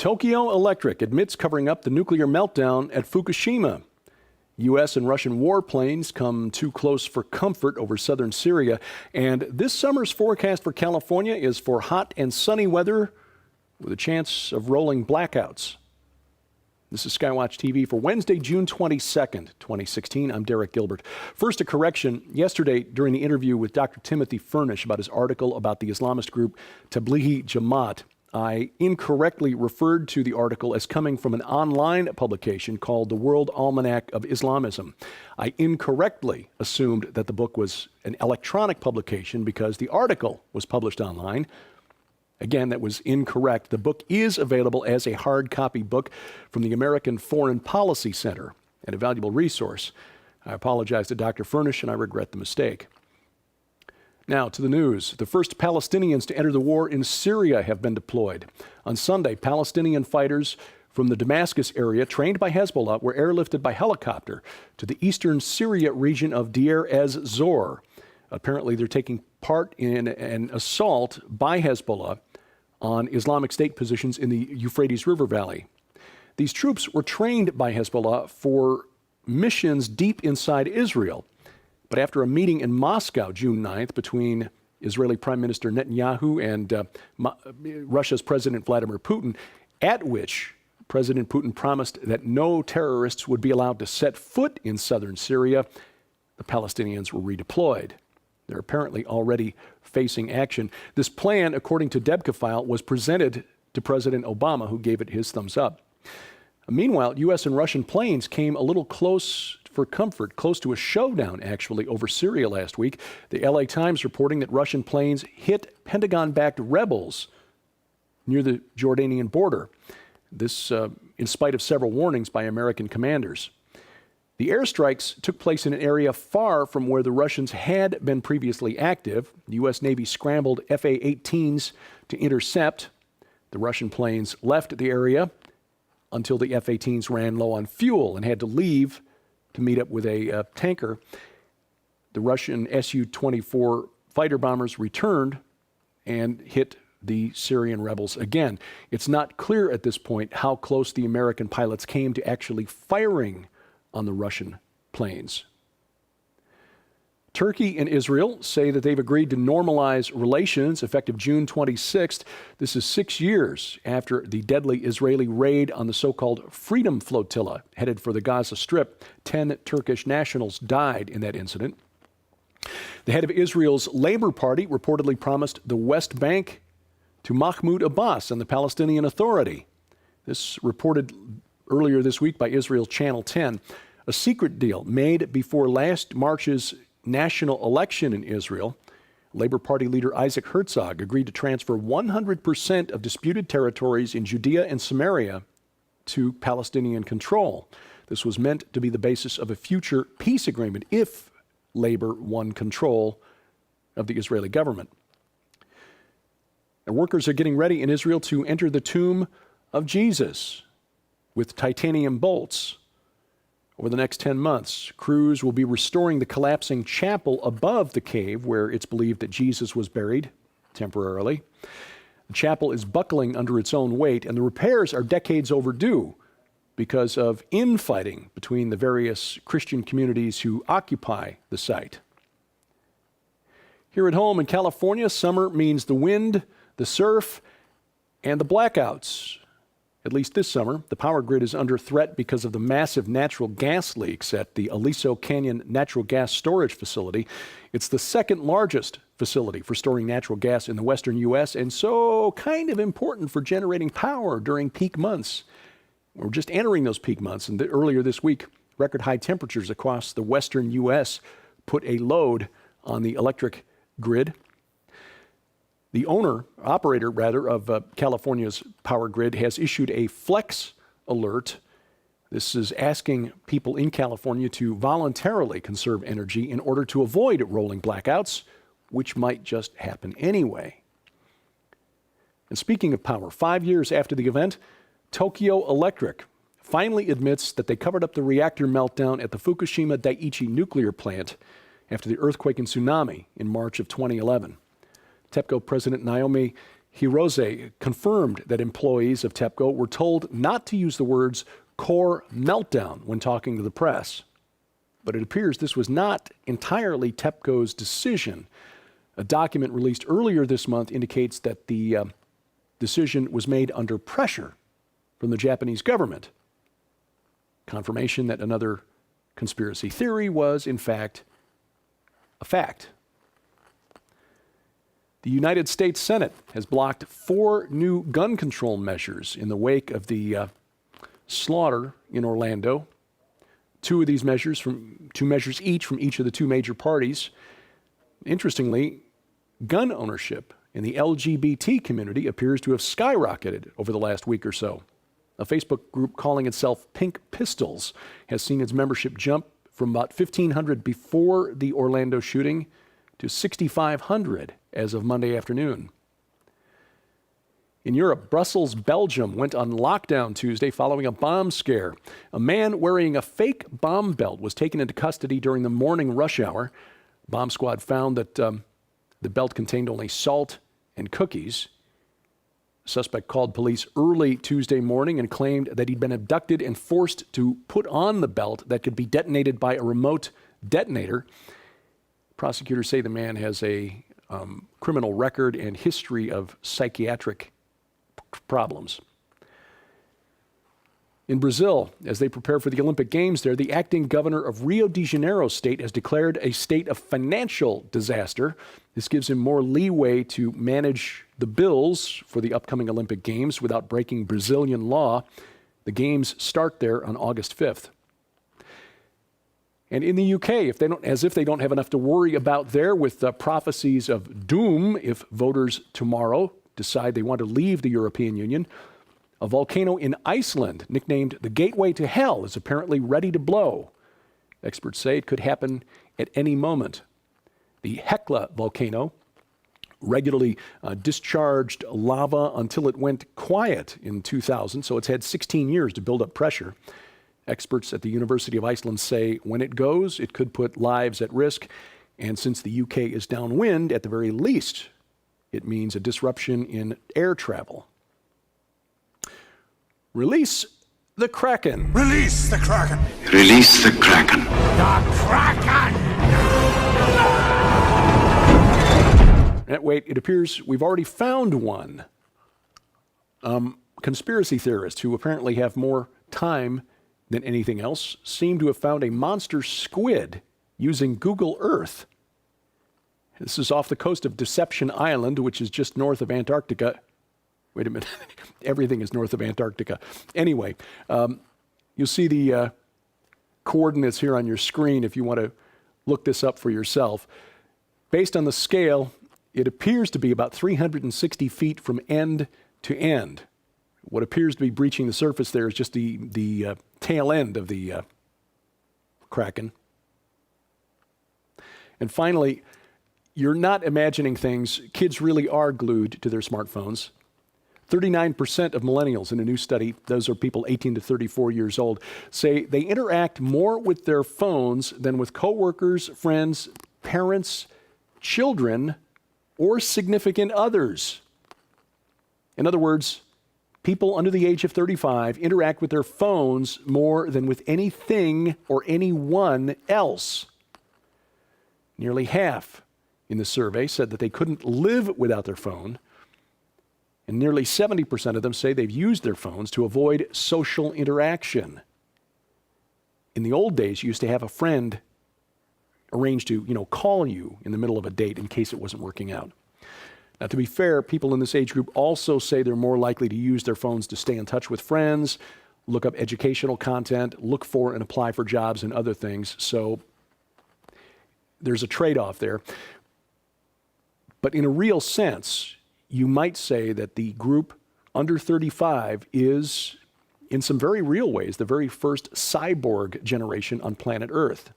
Tokyo Electric admits covering up the nuclear meltdown at Fukushima. U.S. and Russian warplanes come too close for comfort over southern Syria. And this summer's forecast for California is for hot and sunny weather with a chance of rolling blackouts. This is SkyWatchTV for Wednesday, June 22nd, 2016. I'm Derek Gilbert. First, a correction. Yesterday, during the interview with Dr. Timothy Furnish about his article about the Islamist group Tablighi Jamaat, I incorrectly referred to the article as coming from an online publication called the World Almanac of Islamism. I incorrectly assumed that the book was an electronic publication because the article was published online. Again, that was incorrect. The book is available as a hard copy book from the American Foreign Policy Center and a valuable resource. I apologize to Dr. Furnish, and I regret the mistake. Now to the news. The first Palestinians to enter the war in Syria have been deployed. On Sunday, Palestinian fighters from the Damascus area, trained by Hezbollah, were airlifted by helicopter to the eastern Syria region of Deir ez-Zor. Apparently, they're taking part in an assault by Hezbollah on Islamic State positions in the Euphrates River Valley. These troops were trained by Hezbollah for missions deep inside Israel. But after a meeting in Moscow June 9th between Israeli Prime Minister Netanyahu and Russia's President Vladimir Putin, at which President Putin promised that no terrorists would be allowed to set foot in southern Syria, the Palestinians were redeployed. They're apparently already facing action. This plan, according to Debka-File, was presented to President Obama, who gave it his thumbs up. Meanwhile, U.S. and Russian planes came a little close for comfort, close to a showdown, actually, over Syria last week. The L.A. Times reporting that Russian planes hit Pentagon-backed rebels near the Jordanian border. This in spite of several warnings by American commanders. The airstrikes took place in an area far from where the Russians had been previously active. The U.S. Navy scrambled F-A-18s to intercept. The Russian planes left the area until the F-18s ran low on fuel and had to leave to meet up with a tanker. The Russian Su-24 fighter bombers returned and hit the Syrian rebels again. It's not clear at this point how close the American pilots came to actually firing on the Russian planes. Turkey and Israel say that they've agreed to normalize relations effective June 26th. This is 6 years after the deadly Israeli raid on the so-called Freedom Flotilla headed for the Gaza Strip. 10 Turkish nationals died in that incident. The head of Israel's Labor Party reportedly promised the West Bank to Mahmoud Abbas and the Palestinian Authority. This reported earlier this week by Israel's Channel 10. A secret deal made before last March's national election in Israel. Labor Party leader Isaac Herzog agreed to transfer 100% of disputed territories in Judea and Samaria to Palestinian control. This was meant to be the basis of a future peace agreement if Labor won control of the Israeli government. And workers are getting ready in Israel to enter the tomb of Jesus with titanium bolts. Over the next 10 months, crews will be restoring the collapsing chapel above the cave where it's believed that Jesus was buried temporarily. The chapel is buckling under its own weight, and the repairs are decades overdue because of infighting between the various Christian communities who occupy the site. Here at home in California, summer means the wind, the surf, and the blackouts. At least this summer, the power grid is under threat because of the massive natural gas leaks at the Aliso Canyon Natural Gas Storage Facility. It's the second largest facility for storing natural gas in the western U.S. and so kind of important for generating power during peak months. We're just entering those peak months, and earlier this week, record high temperatures across the western U.S. put a load on the electric grid. The operator of California's power grid has issued a flex alert. This is asking people in California to voluntarily conserve energy in order to avoid rolling blackouts, which might just happen anyway. And speaking of power, 5 years after the event, Tokyo Electric finally admits that they covered up the reactor meltdown at the Fukushima Daiichi nuclear plant after the earthquake and tsunami in March of 2011. TEPCO President Naomi Hirose confirmed that employees of TEPCO were told not to use the words core meltdown when talking to the press. But it appears this was not entirely TEPCO's decision. A document released earlier this month indicates that the decision was made under pressure from the Japanese government. Confirmation that another conspiracy theory was, in fact, a fact. The United States Senate has blocked 4 new gun control measures in the wake of the slaughter in Orlando. Two measures each from each of the 2 major parties. Interestingly, gun ownership in the LGBT community appears to have skyrocketed over the last week or so. A Facebook group calling itself Pink Pistols has seen its membership jump from about 1,500 before the Orlando shooting to 6,500 as of Monday afternoon. In Europe, Brussels, Belgium went on lockdown Tuesday following a bomb scare. A man wearing a fake bomb belt was taken into custody during the morning rush hour. Bomb squad found that the belt contained only salt and cookies. The suspect called police early Tuesday morning and claimed that he'd been abducted and forced to put on the belt that could be detonated by a remote detonator. Prosecutors say the man has a criminal record and history of psychiatric problems. In Brazil, as they prepare for the Olympic Games there, the acting governor of Rio de Janeiro state has declared a state of financial disaster. This gives him more leeway to manage the bills for the upcoming Olympic Games without breaking Brazilian law. The Games start there on August 5th. And in the UK, as if they don't have enough to worry about there with prophecies of doom if voters tomorrow decide they want to leave the European Union, a volcano in Iceland, nicknamed the Gateway to Hell, is apparently ready to blow. Experts say it could happen at any moment. The Hekla volcano regularly discharged lava until it went quiet in 2000, so it's had 16 years to build up pressure. Experts at the University of Iceland say when it goes, it could put lives at risk. And since the UK is downwind, at the very least, it means a disruption in air travel. Release the Kraken. Release the Kraken. Release the Kraken. The Kraken! Wait, it appears we've already found one. Conspiracy theorists who apparently have more time than anything else seem to have found a monster squid using Google Earth. This is off the coast of Deception Island, which is just north of Antarctica. Wait a minute. Everything is north of Antarctica. Anyway, you'll see the coordinates here on your screen if you want to look this up for yourself. Based on the scale, it appears to be about 360 feet from end to end. What appears to be breaching the surface there is just the tail end of the Kraken. And finally, you're not imagining things. Kids really are glued to their smartphones. 39% of millennials in a new study, those are people 18 to 34 years old, say they interact more with their phones than with coworkers, friends, parents, children, or significant others. In other words, people under the age of 35 interact with their phones more than with anything or anyone else. Nearly half in the survey said that they couldn't live without their phone. And nearly 70% of them say they've used their phones to avoid social interaction. In the old days, you used to have a friend arrange to, call you in the middle of a date in case it wasn't working out. Now, to be fair, people in this age group also say they're more likely to use their phones to stay in touch with friends, look up educational content, look for and apply for jobs and other things. So there's a trade-off there. But in a real sense, you might say that the group under 35 is, in some very real ways, the very first cyborg generation on planet Earth.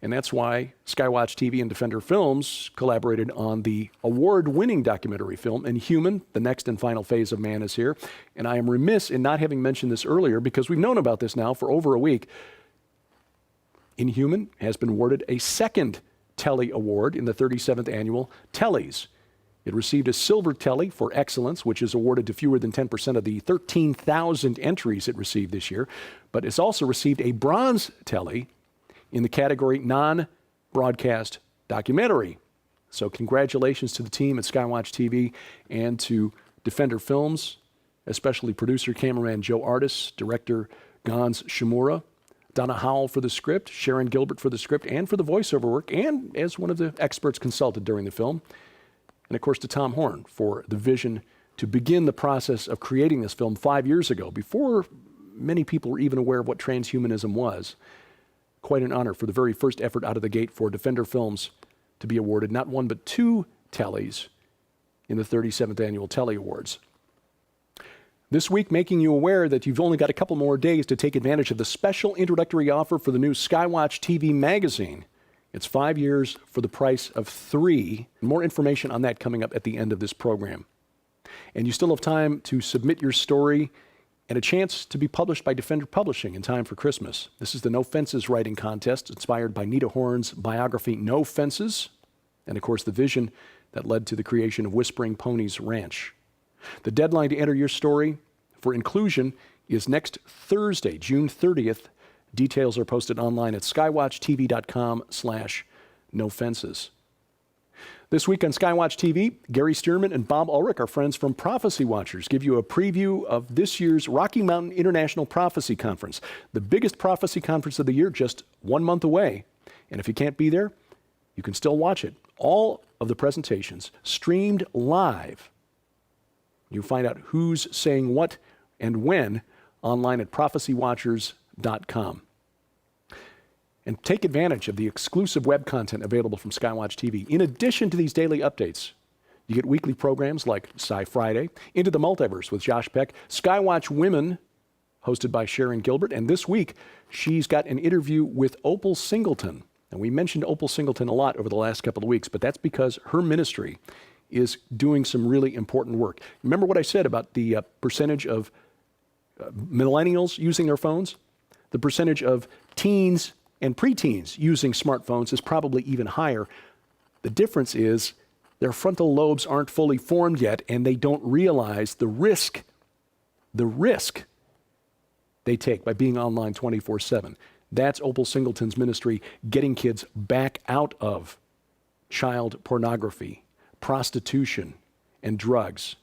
And that's why SkyWatchTV and Defender Films collaborated on the award-winning documentary film, Inhuman, The Next and Final Phase of Man is Here. And I am remiss in not having mentioned this earlier because we've known about this now for over a week. Inhuman has been awarded a second Telly Award in the 37th annual Tellys. It received a silver telly for excellence, which is awarded to fewer than 10% of the 13,000 entries it received this year. But it's also received a bronze telly in the category non-broadcast documentary. So congratulations to the team at SkyWatch TV and to Defender Films, especially producer, cameraman Joe Artis, director Gans Shimura, Donna Howell for the script, Sharon Gilbert for the script and for the voiceover work, and as one of the experts consulted during the film. And of course to Tom Horn for the vision to begin the process of creating this film 5 years ago, before many people were even aware of what transhumanism was. Quite an honor for the very first effort out of the gate for Defender Films to be awarded not one but 2 tellies in the 37th Annual Telly Awards. This week, making you aware that you've only got a couple more days to take advantage of the special introductory offer for the new SkyWatch TV magazine. It's 5 years for the price of 3. More information on that coming up at the end of this program. And you still have time to submit your story and a chance to be published by Defender Publishing in time for Christmas. This is the No Fences writing contest inspired by Nita Horn's biography, No Fences, and of course the vision that led to the creation of Whispering Ponies Ranch. The deadline to enter your story for inclusion is next Thursday, June 30th. Details are posted online at skywatchtv.com/nofences. This week on SkyWatch TV, Gary Stearman and Bob Ulrich, our friends from Prophecy Watchers, give you a preview of this year's Rocky Mountain International Prophecy Conference, the biggest prophecy conference of the year, just 1 month away. And if you can't be there, you can still watch it. All of the presentations streamed live. You'll find out who's saying what and when online at prophecywatchers.com. And take advantage of the exclusive web content available from SkyWatch TV. In addition to these daily updates, you get weekly programs like Sci Friday, Into the Multiverse with Josh Peck, SkyWatch Women, hosted by Sharon Gilbert, and this week she's got an interview with Opal Singleton. And we mentioned Opal Singleton a lot over the last couple of weeks, but that's because her ministry is doing some really important work. Remember what I said about the percentage of millennials using their phones? The percentage of teens and preteens using smartphones is probably even higher. The difference is their frontal lobes aren't fully formed yet, and they don't realize the risk they take by being online 24/7. That's Opal Singleton's ministry, getting kids back out of child pornography, prostitution, and drugs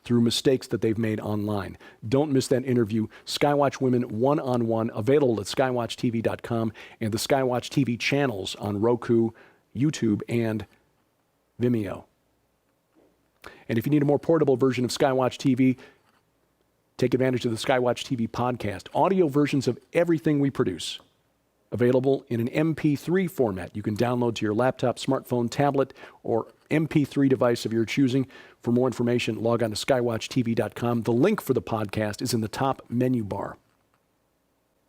through mistakes that they've made online. Don't miss that interview. Skywatch Women one-on-one, available at skywatchtv.com and the Skywatch TV channels on Roku, YouTube, and Vimeo. And if you need a more portable version of Skywatch TV, take advantage of the Skywatch TV podcast. Audio versions of everything we produce, available in an MP3 format. You can download to your laptop, smartphone, tablet, or MP3 device of your choosing. For more information, log on to skywatchtv.com. The link for the podcast is in the top menu bar.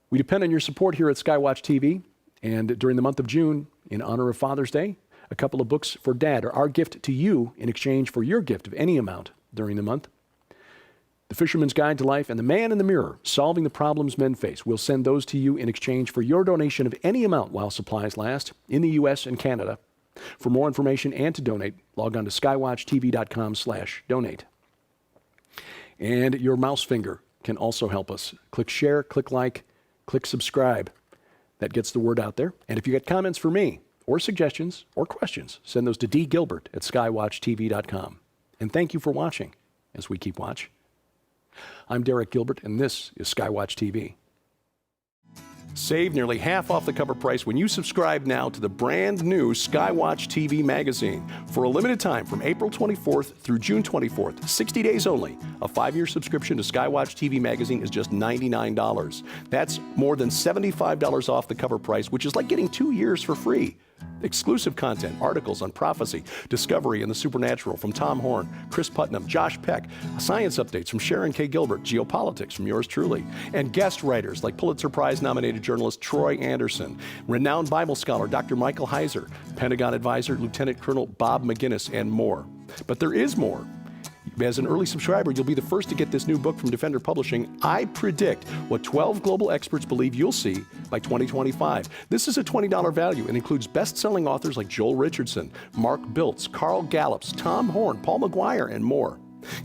We depend on your support here at SkyWatch TV, and during the month of June, in honor of Father's Day, a couple of books for Dad are our gift to you in exchange for your gift of any amount during the month. The Fisherman's Guide to Life and The Man in the Mirror, Solving the Problems Men Face. We'll send those to you in exchange for your donation of any amount while supplies last in the U.S. and Canada. For more information and to donate, log on to skywatchtv.com/donate. And your mouse finger can also help us. Click share, click like, click subscribe. That gets the word out there. And if you got comments for me, or suggestions, or questions, send those to dgilbert@skywatchtv.com. And thank you for watching as we keep watch. I'm Derek Gilbert, and this is SkyWatch TV. Save nearly half off the cover price when you subscribe now to the brand new SkyWatch TV magazine. For a limited time from April 24th through June 24th, 60 days only, a 5-year subscription to SkyWatch TV magazine is just $99. That's more than $75 off the cover price, which is like getting 2 years for free. Exclusive content, articles on prophecy, discovery, and the supernatural from Tom Horn, Chris Putnam, Josh Peck, science updates from Sharon K. Gilbert, geopolitics from yours truly, and guest writers like Pulitzer Prize-nominated journalist Troy Anderson, renowned Bible scholar Dr. Michael Heiser, Pentagon advisor Lieutenant Colonel Bob McGinnis, and more. But there is more. As an early subscriber, you'll be the first to get this new book from Defender Publishing. I predict what 12 global experts believe you'll see by 2025. This is a $20 value and includes best-selling authors like Joel Richardson, Mark Biltz, Carl Gallups, Tom Horn, Paul McGuire, and more.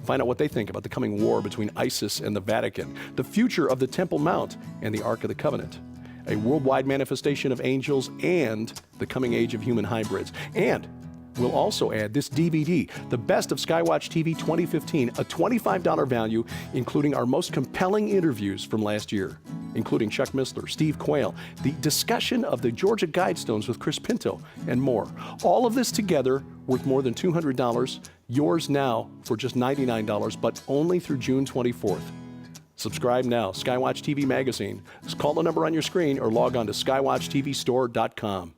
Find out what they think about the coming war between ISIS and the Vatican, the future of the Temple Mount and the Ark of the Covenant, a worldwide manifestation of angels, and the coming age of human hybrids. And we'll also add this DVD, The Best of SkyWatchTV 2015, a $25 value, including our most compelling interviews from last year, including Chuck Missler, Steve Quayle, the discussion of the Georgia Guidestones with Chris Pinto, and more. All of this together worth more than $200, yours now for just $99, but only through June 24th. Subscribe now, SkyWatch TV Magazine. Just call the number on your screen or log on to skywatchtvstore.com.